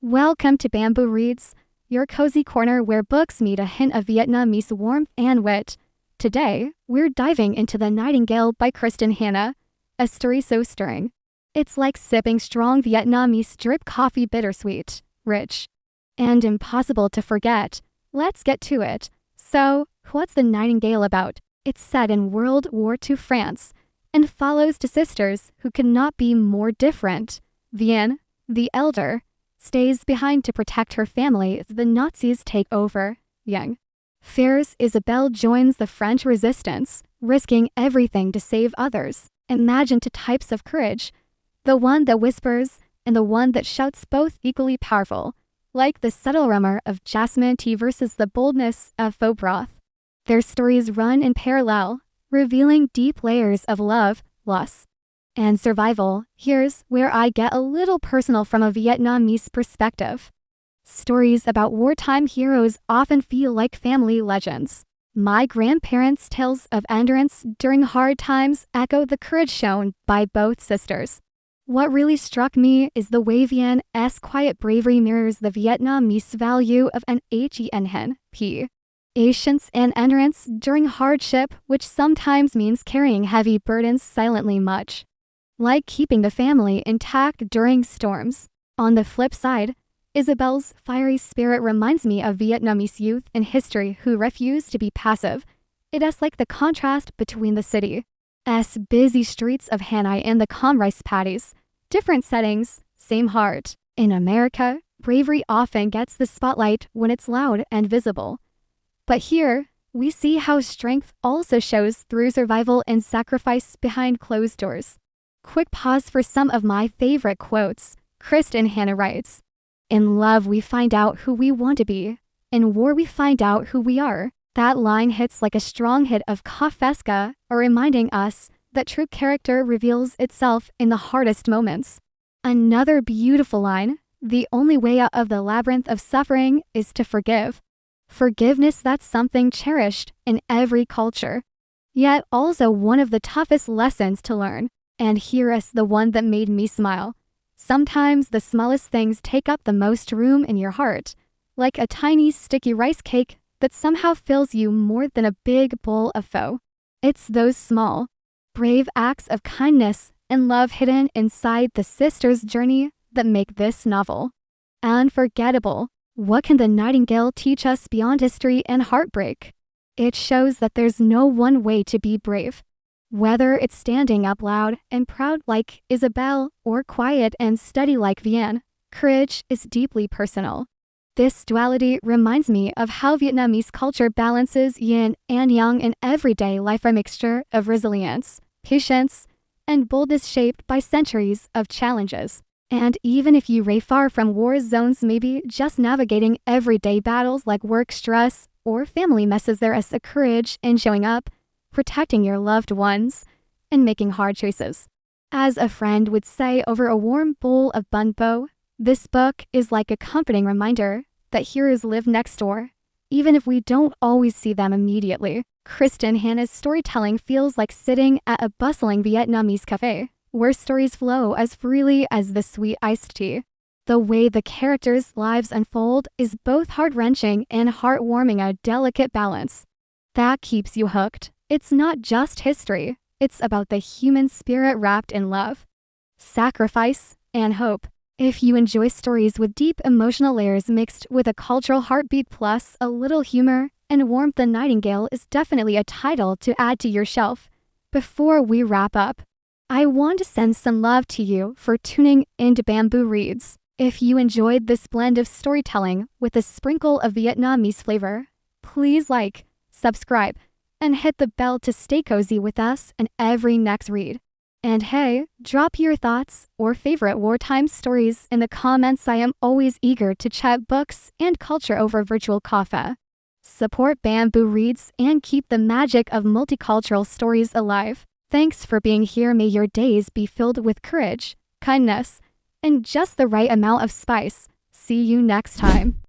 Welcome to Bamboo Reads, your cozy corner where books meet a hint of Vietnamese warmth and wit. Today, we're diving into The Nightingale by Kristin Hannah, a story so stirring. It's like sipping strong Vietnamese drip coffee, bittersweet, rich, and impossible to forget. Let's get to it. So, what's The Nightingale about? It's set in World War II France and follows two sisters who could not be more different. Vienne, the elder, stays behind to protect her family as the Nazis take over. Young, fierce Isabelle joins the French resistance, risking everything to save others. Imagine two types of courage, the one that whispers and the one that shouts, both equally powerful, like the subtle aroma of jasmine tea versus the boldness of faux broth. Their stories run in parallel, revealing deep layers of love, loss, and survival. Here's where I get a little personal from a Vietnamese perspective. Stories about wartime heroes often feel like family legends. My grandparents' tales of endurance during hard times echo the courage shown by both sisters. What really struck me is the way Vienne's quiet bravery mirrors the Vietnamese value of an HENP. Patience and endurance during hardship, which sometimes means carrying heavy burdens silently, much like keeping the family intact during storms. On the flip side, Isabelle's fiery spirit reminds me of Vietnamese youth in history who refuse to be passive. It is like the contrast between the city's busy streets of Hanoi and the calm rice paddies. Different settings, same heart. In America, bravery often gets the spotlight when it's loud and visible. But here, we see how strength also shows through survival and sacrifice behind closed doors. Quick pause for some of my favorite quotes. Kristin Hannah writes, "In love, we find out who we want to be. In war, we find out who we are." That line hits like a strong hit of Kafka, reminding us that true character reveals itself in the hardest moments. Another beautiful line, "The only way out of the labyrinth of suffering is to forgive." Forgiveness, that's something cherished in every culture, yet also one of the toughest lessons to learn. And here is the one that made me smile. Sometimes the smallest things take up the most room in your heart, like a tiny sticky rice cake that somehow fills you more than a big bowl of pho. It's those small, brave acts of kindness and love hidden inside the sisters' journey that make this novel unforgettable. What can The Nightingale teach us beyond history and heartbreak? It shows that there's no one way to be brave. Whether it's standing up loud and proud like Isabelle or quiet and steady like Vienne, courage is deeply personal. This duality reminds me of how Vietnamese culture balances yin and yang in everyday life, a mixture of resilience, patience, and boldness shaped by centuries of challenges. And even if you ray far from war zones, maybe just navigating everyday battles like work stress or family messes, there is a courage in showing up, protecting your loved ones, and making hard choices. As a friend would say over a warm bowl of bun bo, this book is like a comforting reminder that heroes live next door, even if we don't always see them immediately. Kristin Hannah's storytelling feels like sitting at a bustling Vietnamese cafe, where stories flow as freely as the sweet iced tea. The way the characters' lives unfold is both heart-wrenching and heartwarming, a delicate balance that keeps you hooked. It's not just history, it's about the human spirit wrapped in love, sacrifice, and hope. If you enjoy stories with deep emotional layers mixed with a cultural heartbeat plus a little humor and warmth, The Nightingale is definitely a title to add to your shelf. Before we wrap up, I want to send some love to you for tuning into Bamboo Reads. If you enjoyed this blend of storytelling with a sprinkle of Vietnamese flavor, please like, subscribe, and hit the bell to stay cozy with us in every next read. And hey, drop your thoughts or favorite wartime stories in the comments. I am always eager to chat books and culture over virtual coffee. Support Bamboo Reads and keep the magic of multicultural stories alive. Thanks for being here. May your days be filled with courage, kindness, and just the right amount of spice. See you next time.